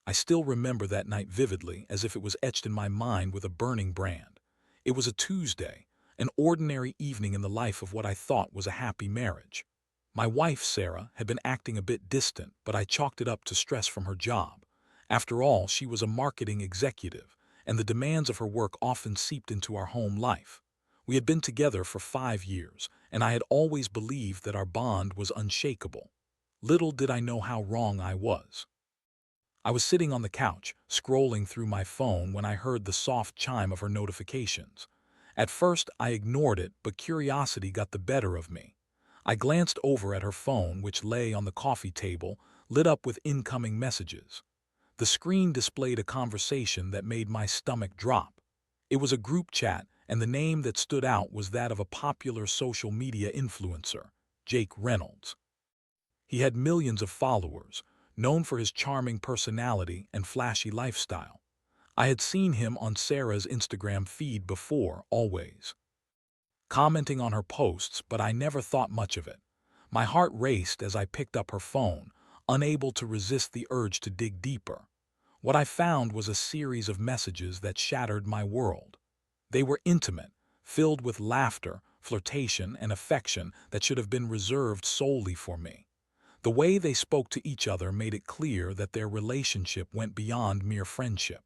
I still remember that night vividly, as if it was etched in my mind with a burning brand. It was a Tuesday, an ordinary evening in the life of what I thought was a happy marriage. My wife, Sarah, had been acting a bit distant, but I chalked it up to stress from her job. After all, she was a marketing executive, and the demands of her work often seeped into our home life. We had been together for 5 years, and I had always believed that our bond was unshakable. Little did I know how wrong I was. I was sitting on the couch, scrolling through my phone when I heard the soft chime of her notifications. At first, I ignored it, but curiosity got the better of me. I glanced over at her phone, which lay on the coffee table, lit up with incoming messages. The screen displayed a conversation that made my stomach drop. It was a group chat, and the name that stood out was that of a popular social media influencer, Jake Reynolds. He had millions of followers, known for his charming personality and flashy lifestyle. I had seen him on Sarah's Instagram feed before, always commenting on her posts, but I never thought much of it. My heart raced as I picked up her phone, unable to resist the urge to dig deeper. What I found was a series of messages that shattered my world. They were intimate, filled with laughter, flirtation, and affection that should have been reserved solely for me. The way they spoke to each other made it clear that their relationship went beyond mere friendship.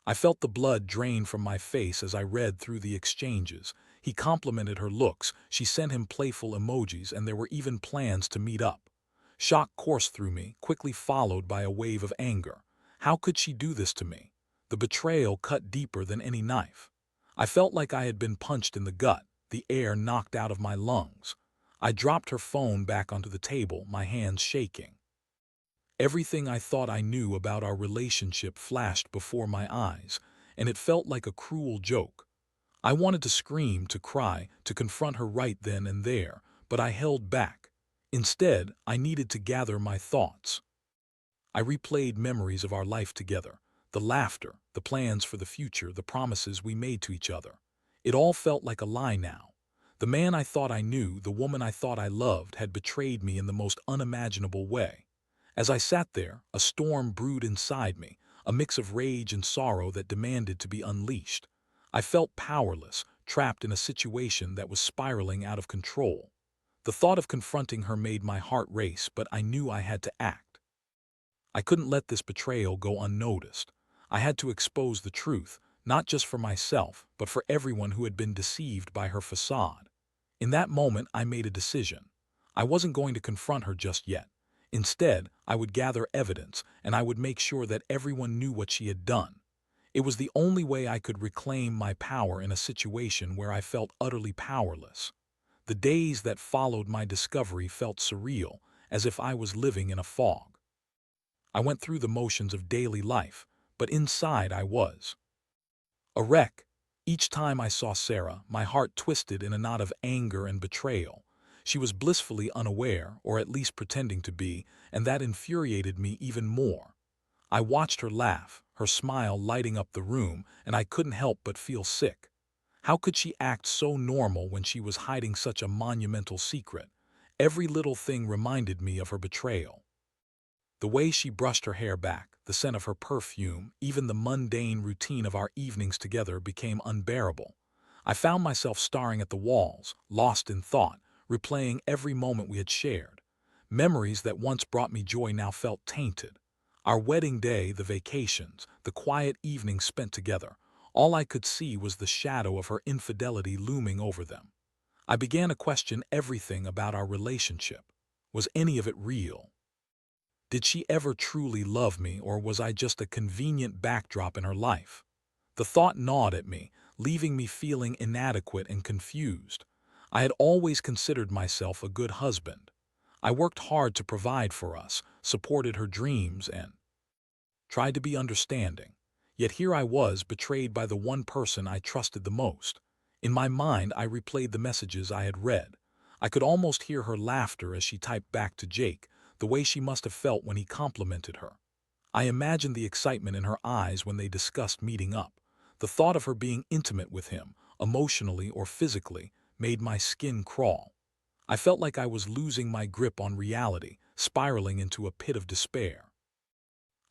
I felt the blood drain from my face as I read through the exchanges. He complimented her looks, she sent him playful emojis, and there were even plans to meet up. Shock coursed through me, quickly followed by a wave of anger. How could she do this to me? The betrayal cut deeper than any knife. I felt like I had been punched in the gut, the air knocked out of my lungs. I dropped her phone back onto the table, my hands shaking. Everything I thought I knew about our relationship flashed before my eyes, and it felt like a cruel joke. I wanted to scream, to cry, to confront her right then and there, but I held back. Instead, I needed to gather my thoughts. I replayed memories of our life together, the laughter, the plans for the future, the promises we made to each other. It all felt like a lie now. The man I thought I knew, the woman I thought I loved, had betrayed me in the most unimaginable way. As I sat there, a storm brewed inside me, a mix of rage and sorrow that demanded to be unleashed. I felt powerless, trapped in a situation that was spiraling out of control. The thought of confronting her made my heart race, but I knew I had to act. I couldn't let this betrayal go unnoticed. I had to expose the truth, not just for myself, but for everyone who had been deceived by her facade. In that moment, I made a decision. I wasn't going to confront her just yet. Instead, I would gather evidence, and I would make sure that everyone knew what she had done. It was the only way I could reclaim my power in a situation where I felt utterly powerless. The days that followed my discovery felt surreal, as if I was living in a fog. I went through the motions of daily life, but inside I was a wreck. Each time I saw Sarah, my heart twisted in a knot of anger and betrayal. She was blissfully unaware, or at least pretending to be, and that infuriated me even more. I watched her laugh, her smile lighting up the room, and I couldn't help but feel sick. How could she act so normal when she was hiding such a monumental secret? Every little thing reminded me of her betrayal. The way she brushed her hair back, the scent of her perfume, even the mundane routine of our evenings together became unbearable. I found myself staring at the walls, lost in thought, replaying every moment we had shared. Memories that once brought me joy now felt tainted. Our wedding day, the vacations, the quiet evenings spent together, all I could see was the shadow of her infidelity looming over them. I began to question everything about our relationship. Was any of it real? Did she ever truly love me, or was I just a convenient backdrop in her life? The thought gnawed at me, leaving me feeling inadequate and confused. I had always considered myself a good husband. I worked hard to provide for us, supported her dreams, and tried to be understanding. Yet here I was, betrayed by the one person I trusted the most. In my mind, I replayed the messages I had read. I could almost hear her laughter as she typed back to Jake, the way she must have felt when he complimented her. I imagined the excitement in her eyes when they discussed meeting up. The thought of her being intimate with him, emotionally or physically, made my skin crawl. I felt like I was losing my grip on reality, spiraling into a pit of despair.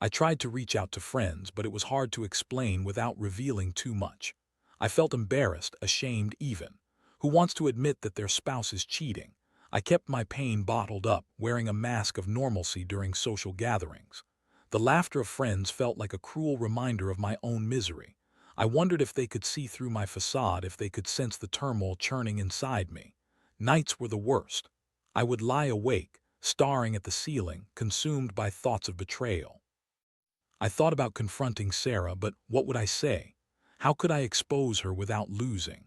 I tried to reach out to friends, but it was hard to explain without revealing too much. I felt embarrassed, ashamed even. Who wants to admit that their spouse is cheating? I kept my pain bottled up, wearing a mask of normalcy during social gatherings. The laughter of friends felt like a cruel reminder of my own misery. I wondered if they could see through my facade, if they could sense the turmoil churning inside me. Nights were the worst. I would lie awake, staring at the ceiling, consumed by thoughts of betrayal. I thought about confronting Sarah, but what would I say? How could I expose her without losing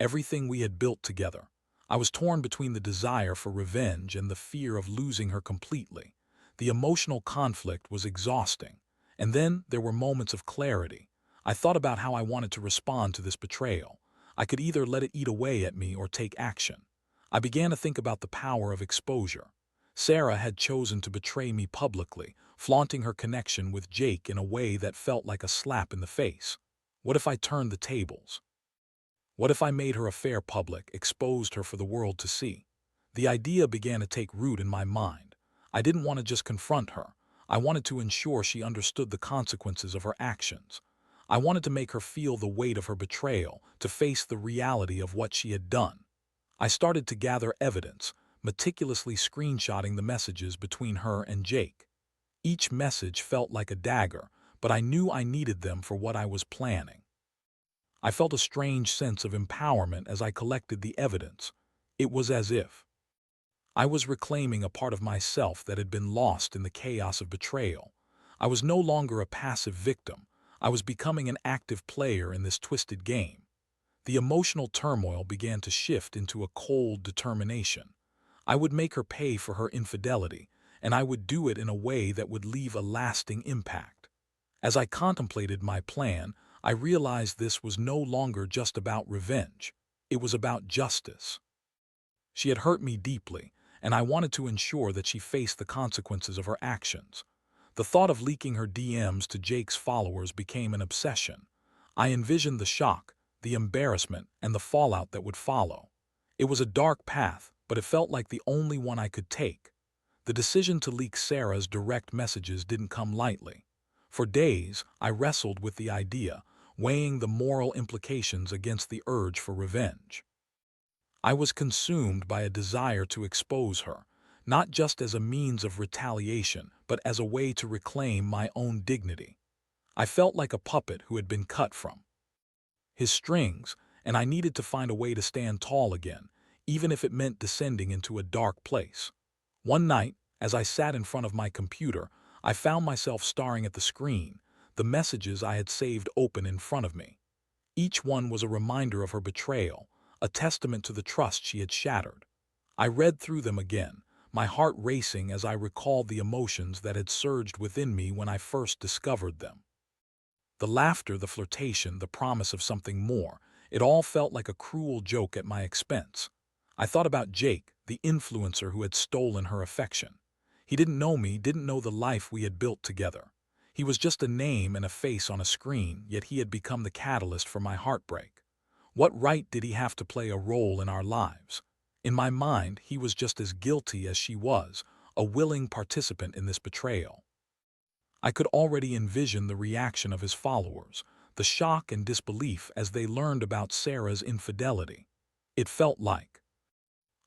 everything we had built together? I was torn between the desire for revenge and the fear of losing her completely. The emotional conflict was exhausting. And then there were moments of clarity. I thought about how I wanted to respond to this betrayal. I could either let it eat away at me or take action. I began to think about the power of exposure. Sarah had chosen to betray me publicly, flaunting her connection with Jake in a way that felt like a slap in the face. What if I turned the tables? What if I made her affair public, exposed her for the world to see? The idea began to take root in my mind. I didn't want to just confront her. I wanted to ensure she understood the consequences of her actions. I wanted to make her feel the weight of her betrayal, to face the reality of what she had done. I started to gather evidence, meticulously screenshotting the messages between her and Jake. Each message felt like a dagger, but I knew I needed them for what I was planning. I felt a strange sense of empowerment as I collected the evidence. It was as if I was reclaiming a part of myself that had been lost in the chaos of betrayal. I was no longer a passive victim. I was becoming an active player in this twisted game. The emotional turmoil began to shift into a cold determination. I would make her pay for her infidelity, and I would do it in a way that would leave a lasting impact. As I contemplated my plan, I realized this was no longer just about revenge. It was about justice. She had hurt me deeply, and I wanted to ensure that she faced the consequences of her actions. The thought of leaking her DMs to Jake's followers became an obsession. I envisioned the shock, the embarrassment, and the fallout that would follow. It was a dark path, but it felt like the only one I could take. The decision to leak Sarah's direct messages didn't come lightly. For days, I wrestled with the idea, weighing the moral implications against the urge for revenge. I was consumed by a desire to expose her, not just as a means of retaliation, but as a way to reclaim my own dignity. I felt like a puppet who had been cut from his strings, and I needed to find a way to stand tall again, even if it meant descending into a dark place. One night, as I sat in front of my computer, I found myself staring at the screen, the messages I had saved open in front of me. Each one was a reminder of her betrayal, a testament to the trust she had shattered. I read through them again, my heart racing as I recalled the emotions that had surged within me when I first discovered them. The laughter, the flirtation, the promise of something more, it all felt like a cruel joke at my expense. I thought about Jake, the influencer who had stolen her affection. He didn't know me, didn't know the life we had built together. He was just a name and a face on a screen, yet he had become the catalyst for my heartbreak. What right did he have to play a role in our lives? In my mind, he was just as guilty as she was, a willing participant in this betrayal. I could already envision the reaction of his followers, the shock and disbelief as they learned about Sarah's infidelity. It felt like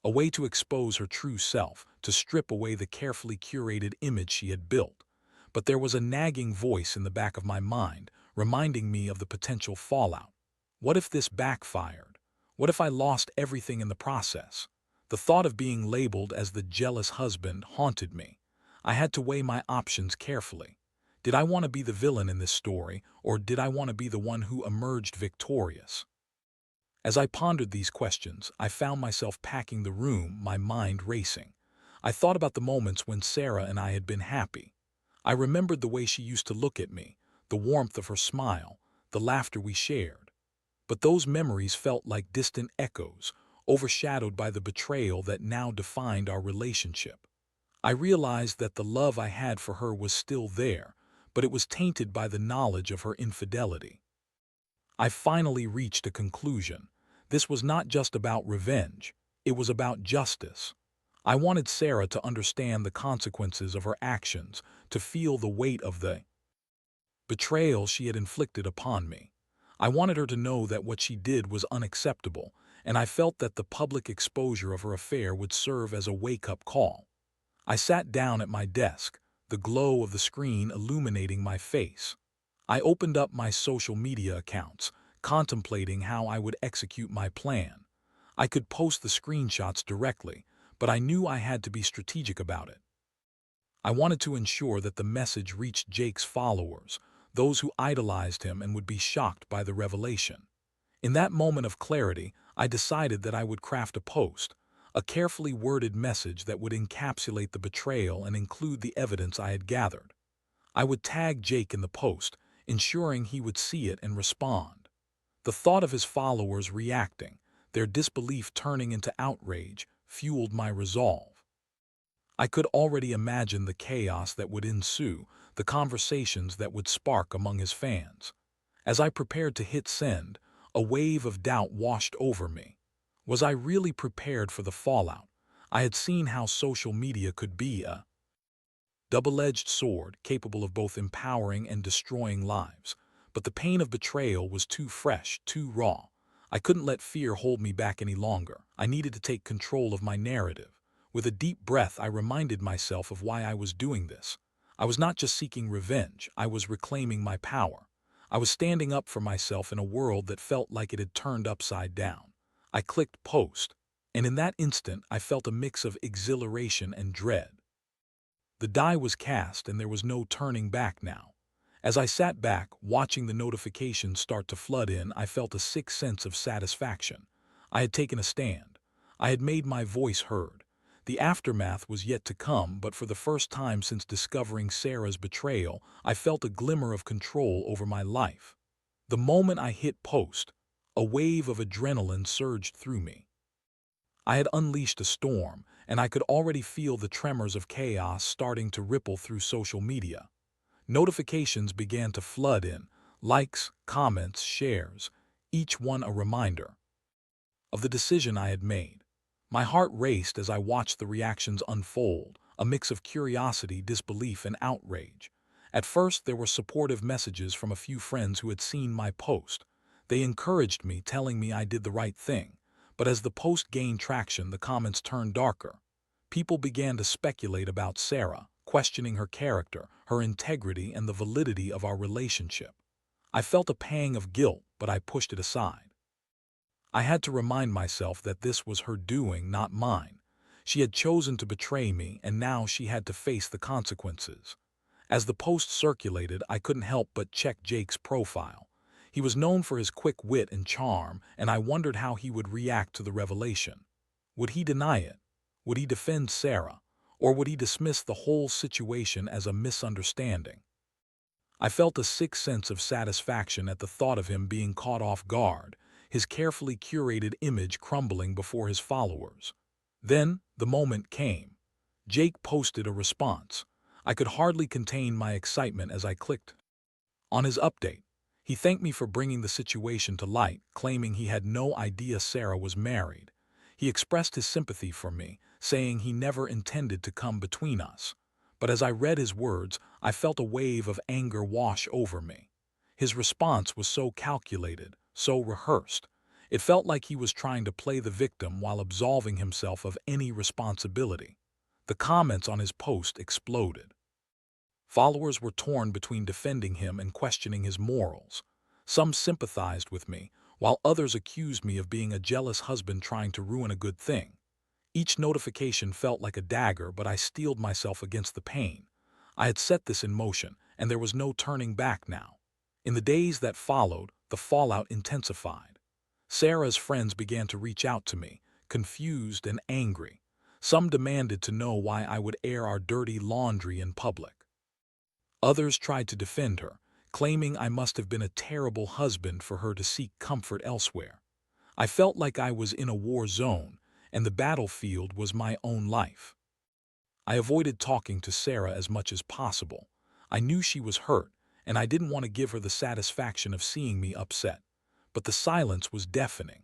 a way to expose her true self, to strip away the carefully curated image she had built. But there was a nagging voice in the back of my mind, reminding me of the potential fallout. What if this backfired? What if I lost everything in the process? The thought of being labeled as the jealous husband haunted me. I had to weigh my options carefully. Did I want to be the villain in this story, or did I want to be the one who emerged victorious? As I pondered these questions, I found myself packing the room, my mind racing. I thought about the moments when Sarah and I had been happy. I remembered the way she used to look at me, the warmth of her smile, the laughter we shared. But those memories felt like distant echoes, overshadowed by the betrayal that now defined our relationship. I realized that the love I had for her was still there, but it was tainted by the knowledge of her infidelity. I finally reached a conclusion. This was not just about revenge, it was about justice. I wanted Sarah to understand the consequences of her actions, to feel the weight of the betrayal she had inflicted upon me. I wanted her to know that what she did was unacceptable, and I felt that the public exposure of her affair would serve as a wake-up call. I sat down at my desk, the glow of the screen illuminating my face. I opened up my social media accounts, contemplating how I would execute my plan. I could post the screenshots directly, but I knew I had to be strategic about it. I wanted to ensure that the message reached Jake's followers, those who idolized him and would be shocked by the revelation. In that moment of clarity, I decided that I would craft a post, a carefully worded message that would encapsulate the betrayal and include the evidence I had gathered. I would tag Jake in the post, ensuring he would see it and respond. The thought of his followers reacting, their disbelief turning into outrage, fueled my resolve. I could already imagine the chaos that would ensue, the conversations that would spark among his fans. As I prepared to hit send, a wave of doubt washed over me. Was I really prepared for the fallout? I had seen how social media could be a double-edged sword capable of both empowering and destroying lives. But the pain of betrayal was too fresh, too raw. I couldn't let fear hold me back any longer. I needed to take control of my narrative. With a deep breath, I reminded myself of why I was doing this. I was not just seeking revenge, I was reclaiming my power. I was standing up for myself in a world that felt like it had turned upside down. I clicked post, and in that instant I felt a mix of exhilaration and dread. The die was cast and there was no turning back now. As I sat back, watching the notifications start to flood in, I felt a sick sense of satisfaction. I had taken a stand. I had made my voice heard. The aftermath was yet to come, but for the first time since discovering Sarah's betrayal, I felt a glimmer of control over my life. The moment I hit post, a wave of adrenaline surged through me. I had unleashed a storm, and I could already feel the tremors of chaos starting to ripple through social media. Notifications began to flood in, likes, comments, shares, each one a reminder of the decision I had made. My heart raced as I watched the reactions unfold, a mix of curiosity, disbelief, and outrage. At first, there were supportive messages from a few friends who had seen my post. They encouraged me, telling me I did the right thing. But as the post gained traction, the comments turned darker. People began to speculate about Sarah, questioning her character, her integrity, and the validity of our relationship. I felt a pang of guilt, but I pushed it aside. I had to remind myself that this was her doing, not mine. She had chosen to betray me, and now she had to face the consequences. As the post circulated, I couldn't help but check Jake's profile. He was known for his quick wit and charm, and I wondered how he would react to the revelation. Would he deny it? Would he defend Sarah? Or would he dismiss the whole situation as a misunderstanding? I felt a sick sense of satisfaction at the thought of him being caught off guard, his carefully curated image crumbling before his followers. Then, the moment came. Jake posted a response. I could hardly contain my excitement as I clicked on his update. He thanked me for bringing the situation to light, claiming he had no idea Sarah was married. He expressed his sympathy for me, saying he never intended to come between us. But as I read his words, I felt a wave of anger wash over me. His response was so calculated, so rehearsed. It felt like he was trying to play the victim while absolving himself of any responsibility. The comments on his post exploded. Followers were torn between defending him and questioning his morals. Some sympathized with me, while others accused me of being a jealous husband trying to ruin a good thing. Each notification felt like a dagger, but I steeled myself against the pain. I had set this in motion, and there was no turning back now. In the days that followed, the fallout intensified. Sarah's friends began to reach out to me, confused and angry. Some demanded to know why I would air our dirty laundry in public. Others tried to defend her, claiming I must have been a terrible husband for her to seek comfort elsewhere. I felt like I was in a war zone, and the battlefield was my own life. I avoided talking to Sarah as much as possible. I knew she was hurt, and I didn't want to give her the satisfaction of seeing me upset. But the silence was deafening.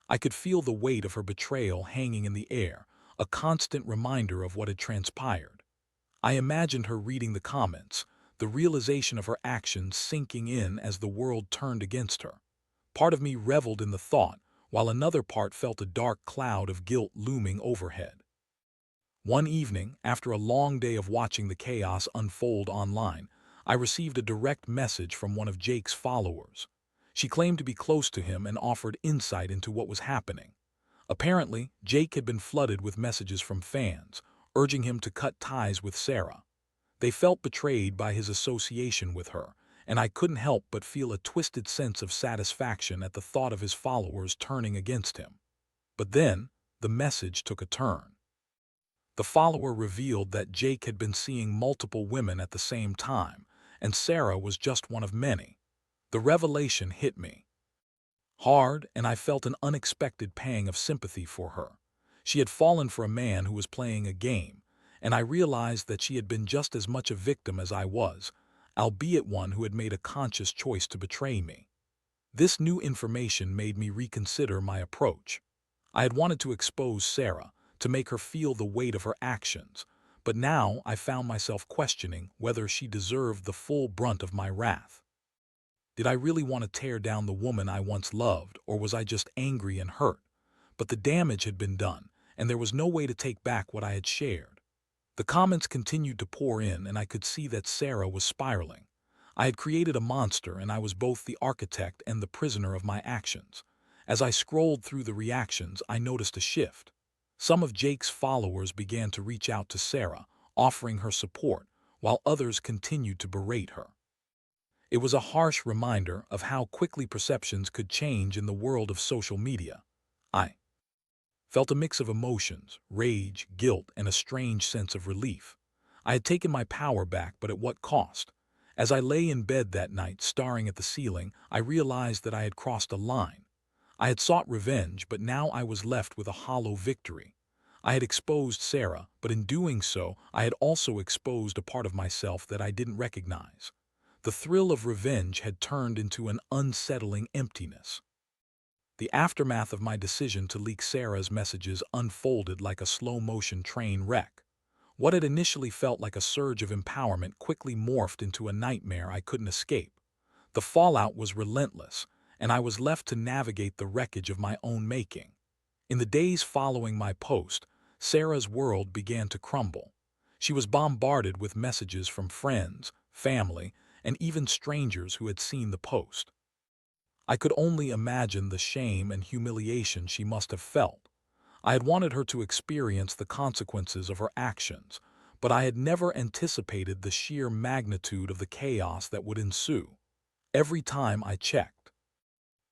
I could feel the weight of her betrayal hanging in the air, a constant reminder of what had transpired. I imagined her reading the comments, the realization of her actions sinking in as the world turned against her. Part of me reveled in the thought, while another part felt a dark cloud of guilt looming overhead. One evening, after a long day of watching the chaos unfold online, I received a direct message from one of Jake's followers. She claimed to be close to him and offered insight into what was happening. Apparently, Jake had been flooded with messages from fans, urging him to cut ties with Sarah. They felt betrayed by his association with her, and I couldn't help but feel a twisted sense of satisfaction at the thought of his followers turning against him. But then, the message took a turn. The follower revealed that Jake had been seeing multiple women at the same time, and Sarah was just one of many. The revelation hit me hard, and I felt an unexpected pang of sympathy for her. She had fallen for a man who was playing a game, and I realized that she had been just as much a victim as I was, albeit one who had made a conscious choice to betray me. This new information made me reconsider my approach. I had wanted to expose Sarah, to make her feel the weight of her actions, but now I found myself questioning whether she deserved the full brunt of my wrath. Did I really want to tear down the woman I once loved, or was I just angry and hurt? But the damage had been done, and there was no way to take back what I had shared. The comments continued to pour in, and I could see that Sarah was spiraling. I had created a monster, and I was both the architect and the prisoner of my actions. As I scrolled through the reactions, I noticed a shift. Some of Jake's followers began to reach out to Sarah, offering her support, while others continued to berate her. It was a harsh reminder of how quickly perceptions could change in the world of social media. I felt a mix of emotions, rage, guilt, and a strange sense of relief. I had taken my power back, but at what cost? As I lay in bed that night, staring at the ceiling, I realized that I had crossed a line. I had sought revenge, but now I was left with a hollow victory. I had exposed Sarah, but in doing so, I had also exposed a part of myself that I didn't recognize. The thrill of revenge had turned into an unsettling emptiness. The aftermath of my decision to leak Sarah's messages unfolded like a slow-motion train wreck. What had initially felt like a surge of empowerment quickly morphed into a nightmare I couldn't escape. The fallout was relentless, and I was left to navigate the wreckage of my own making. In the days following my post, Sarah's world began to crumble. She was bombarded with messages from friends, family, and even strangers who had seen the post. I could only imagine the shame and humiliation she must have felt. I had wanted her to experience the consequences of her actions, but I had never anticipated the sheer magnitude of the chaos that would ensue. Every time I checked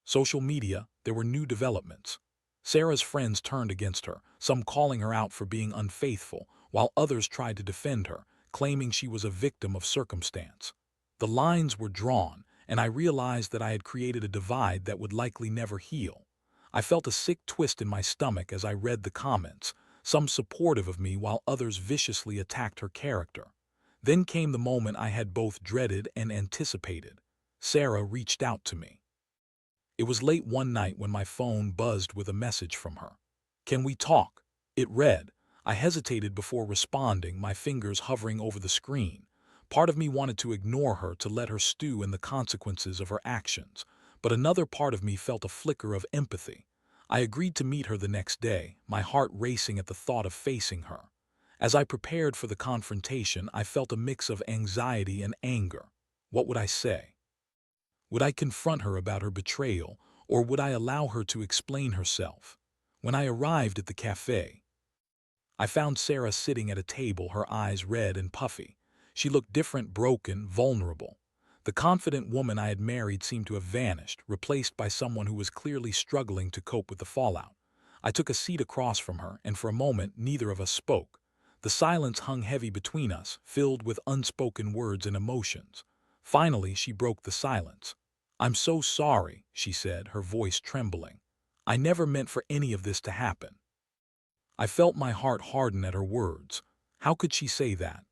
social media, there were new developments. Sarah's friends turned against her, some calling her out for being unfaithful, while others tried to defend her, claiming she was a victim of circumstance. The lines were drawn, and I realized that I had created a divide that would likely never heal. I felt a sick twist in my stomach as I read the comments, some supportive of me while others viciously attacked her character. Then came the moment I had both dreaded and anticipated. Sarah reached out to me. It was late one night when my phone buzzed with a message from her. "Can we talk?" It read. I hesitated before responding, my fingers hovering over the screen. Part of me wanted to ignore her, to let her stew in the consequences of her actions, but another part of me felt a flicker of empathy. I agreed to meet her the next day, my heart racing at the thought of facing her. As I prepared for the confrontation, I felt a mix of anxiety and anger. What would I say? Would I confront her about her betrayal, or would I allow her to explain herself? When I arrived at the cafe, I found Sarah sitting at a table, her eyes red and puffy. She looked different, broken, vulnerable. The confident woman I had married seemed to have vanished, replaced by someone who was clearly struggling to cope with the fallout. I took a seat across from her, and for a moment neither of us spoke. The silence hung heavy between us, filled with unspoken words and emotions. Finally, she broke the silence. "I'm so sorry," she said, her voice trembling. "I never meant for any of this to happen." I felt my heart harden at her words. How could she say that?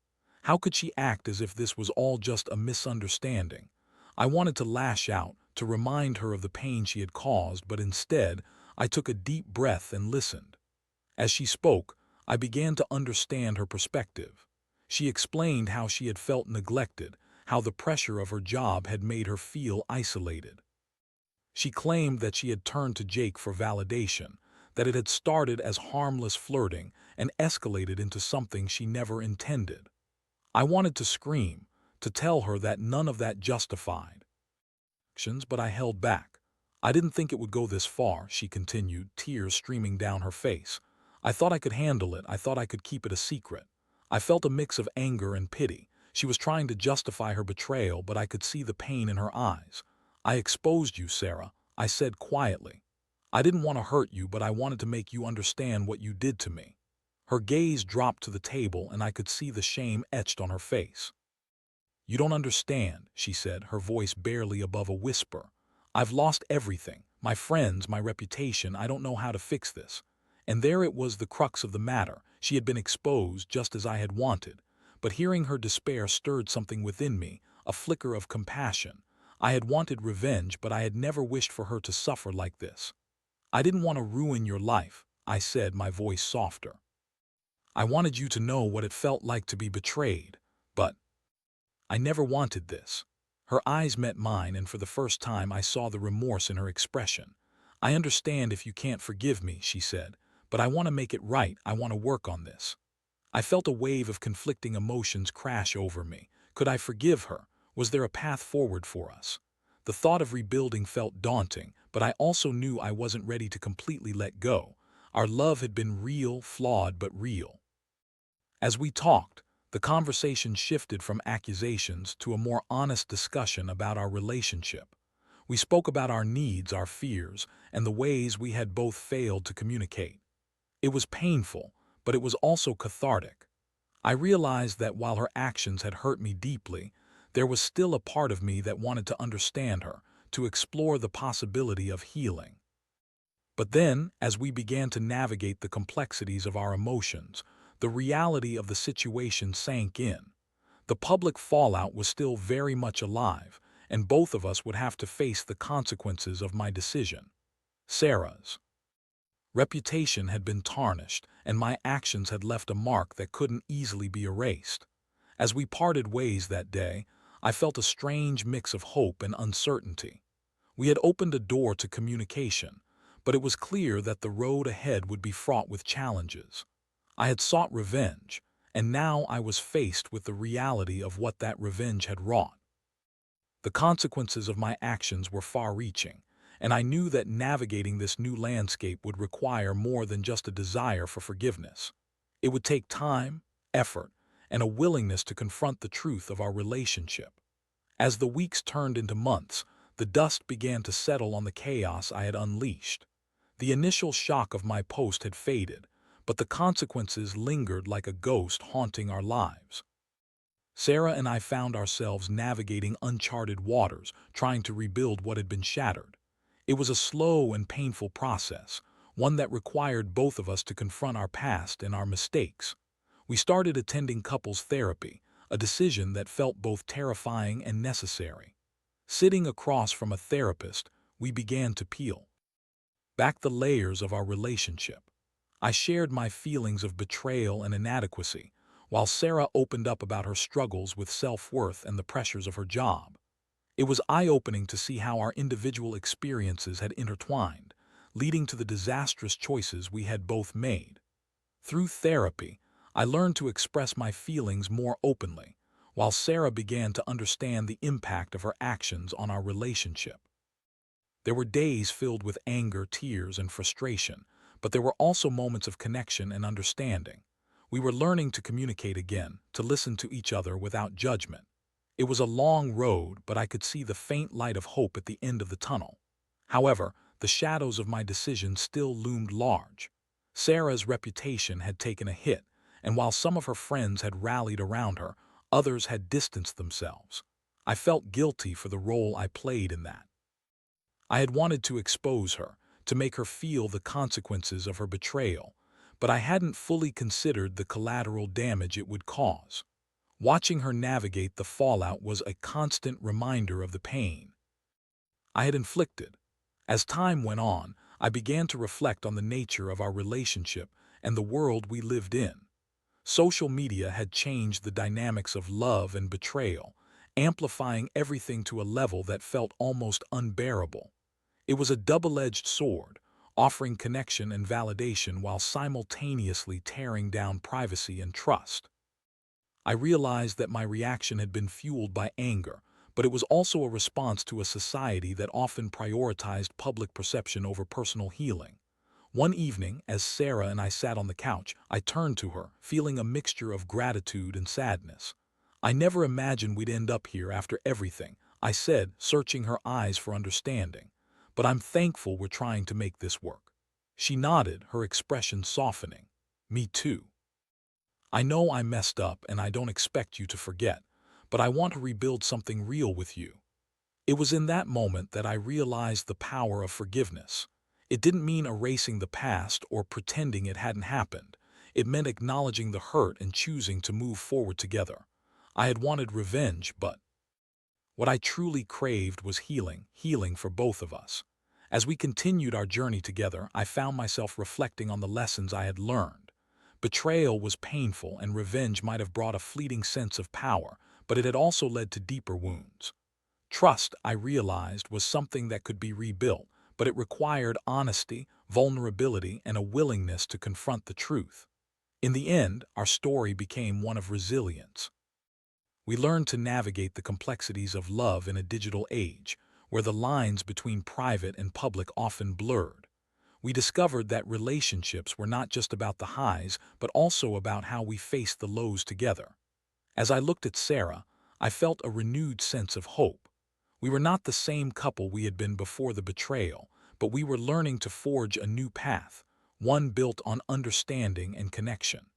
How could she act as if this was all just a misunderstanding? I wanted to lash out, to remind her of the pain she had caused, but instead, I took a deep breath and listened. As she spoke, I began to understand her perspective. She explained how she had felt neglected, how the pressure of her job had made her feel isolated. She claimed that she had turned to Jake for validation, that it had started as harmless flirting and escalated into something she never intended. I wanted to scream, to tell her that none of that justified actions, but I held back. I didn't think it would go this far, she continued, tears streaming down her face. I thought I could handle it. I thought I could keep it a secret. I felt a mix of anger and pity. She was trying to justify her betrayal, but I could see the pain in her eyes. I exposed you, Sarah, I said quietly. I didn't want to hurt you, but I wanted to make you understand what you did to me. Her gaze dropped to the table, and I could see the shame etched on her face. You don't understand, she said, her voice barely above a whisper. I've lost everything, my friends, my reputation. I don't know how to fix this. And there it was, the crux of the matter. She had been exposed just as I had wanted. But hearing her despair stirred something within me, a flicker of compassion. I had wanted revenge, but I had never wished for her to suffer like this. I didn't want to ruin your life, I said, my voice softer. I wanted you to know what it felt like to be betrayed, but I never wanted this. Her eyes met mine, and for the first time I saw the remorse in her expression. I understand if you can't forgive me, she said, but I want to make it right. I want to work on this. I felt a wave of conflicting emotions crash over me. Could I forgive her? Was there a path forward for us? The thought of rebuilding felt daunting, but I also knew I wasn't ready to completely let go. Our love had been real, flawed, but real. As we talked, the conversation shifted from accusations to a more honest discussion about our relationship. We spoke about our needs, our fears, and the ways we had both failed to communicate. It was painful, but it was also cathartic. I realized that while her actions had hurt me deeply, there was still a part of me that wanted to understand her, to explore the possibility of healing. But then, as we began to navigate the complexities of our emotions, the reality of the situation sank in. The public fallout was still very much alive, and both of us would have to face the consequences of my decision. Sarah's reputation had been tarnished, and my actions had left a mark that couldn't easily be erased. As we parted ways that day, I felt a strange mix of hope and uncertainty. We had opened a door to communication, but it was clear that the road ahead would be fraught with challenges. I had sought revenge, and now I was faced with the reality of what that revenge had wrought. The consequences of my actions were far-reaching, and I knew that navigating this new landscape would require more than just a desire for forgiveness. It would take time, effort, and a willingness to confront the truth of our relationship. As the weeks turned into months, the dust began to settle on the chaos I had unleashed. The initial shock of my post had faded, but the consequences lingered like a ghost haunting our lives. Sarah and I found ourselves navigating uncharted waters, trying to rebuild what had been shattered. It was a slow and painful process, one that required both of us to confront our past and our mistakes. We started attending couples therapy, a decision that felt both terrifying and necessary. Sitting across from a therapist, we began to peel back the layers of our relationship. I shared my feelings of betrayal and inadequacy, while Sarah opened up about her struggles with self-worth and the pressures of her job. It was eye-opening to see how our individual experiences had intertwined, leading to the disastrous choices we had both made. Through therapy, I learned to express my feelings more openly, while Sarah began to understand the impact of her actions on our relationship. There were days filled with anger, tears, and frustration, but there were also moments of connection and understanding. We were learning to communicate again, to listen to each other without judgment. It was a long road, but I could see the faint light of hope at the end of the tunnel. However, the shadows of my decision still loomed large. Sarah's reputation had taken a hit, and while some of her friends had rallied around her, others had distanced themselves. I felt guilty for the role I played in that. I had wanted to expose her, to make her feel the consequences of her betrayal, but I hadn't fully considered the collateral damage it would cause. Watching her navigate the fallout was a constant reminder of the pain I had inflicted. As time went on, I began to reflect on the nature of our relationship and the world we lived in. Social media had changed the dynamics of love and betrayal, amplifying everything to a level that felt almost unbearable. It was a double-edged sword, offering connection and validation while simultaneously tearing down privacy and trust. I realized that my reaction had been fueled by anger, but it was also a response to a society that often prioritized public perception over personal healing. One evening, as Sarah and I sat on the couch, I turned to her, feeling a mixture of gratitude and sadness. "I never imagined we'd end up here after everything," I said, searching her eyes for understanding. "But I'm thankful we're trying to make this work." She nodded, her expression softening. "Me too. I know I messed up and I don't expect you to forget, but I want to rebuild something real with you." It was in that moment that I realized the power of forgiveness. It didn't mean erasing the past or pretending it hadn't happened. It meant acknowledging the hurt and choosing to move forward together. I had wanted revenge, but what I truly craved was healing, healing for both of us. As we continued our journey together, I found myself reflecting on the lessons I had learned. Betrayal was painful, and revenge might have brought a fleeting sense of power, but it had also led to deeper wounds. Trust, I realized, was something that could be rebuilt, but it required honesty, vulnerability, and a willingness to confront the truth. In the end, our story became one of resilience. We learned to navigate the complexities of love in a digital age, where the lines between private and public often blurred. We discovered that relationships were not just about the highs, but also about how we faced the lows together. As I looked at Sarah, I felt a renewed sense of hope. We were not the same couple we had been before the betrayal, but we were learning to forge a new path, one built on understanding and connection.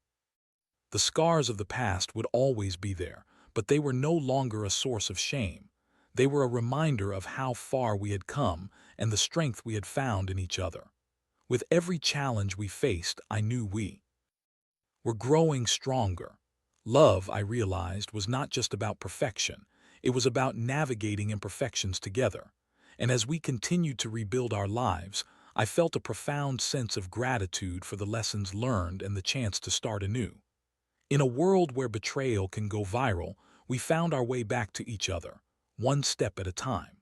The scars of the past would always be there, but they were no longer a source of shame. They were a reminder of how far we had come and the strength we had found in each other. With every challenge we faced, I knew we were growing stronger. Love, I realized, was not just about perfection. It was about navigating imperfections together. And as we continued to rebuild our lives, I felt a profound sense of gratitude for the lessons learned and the chance to start anew. In a world where betrayal can go viral, we found our way back to each other, one step at a time.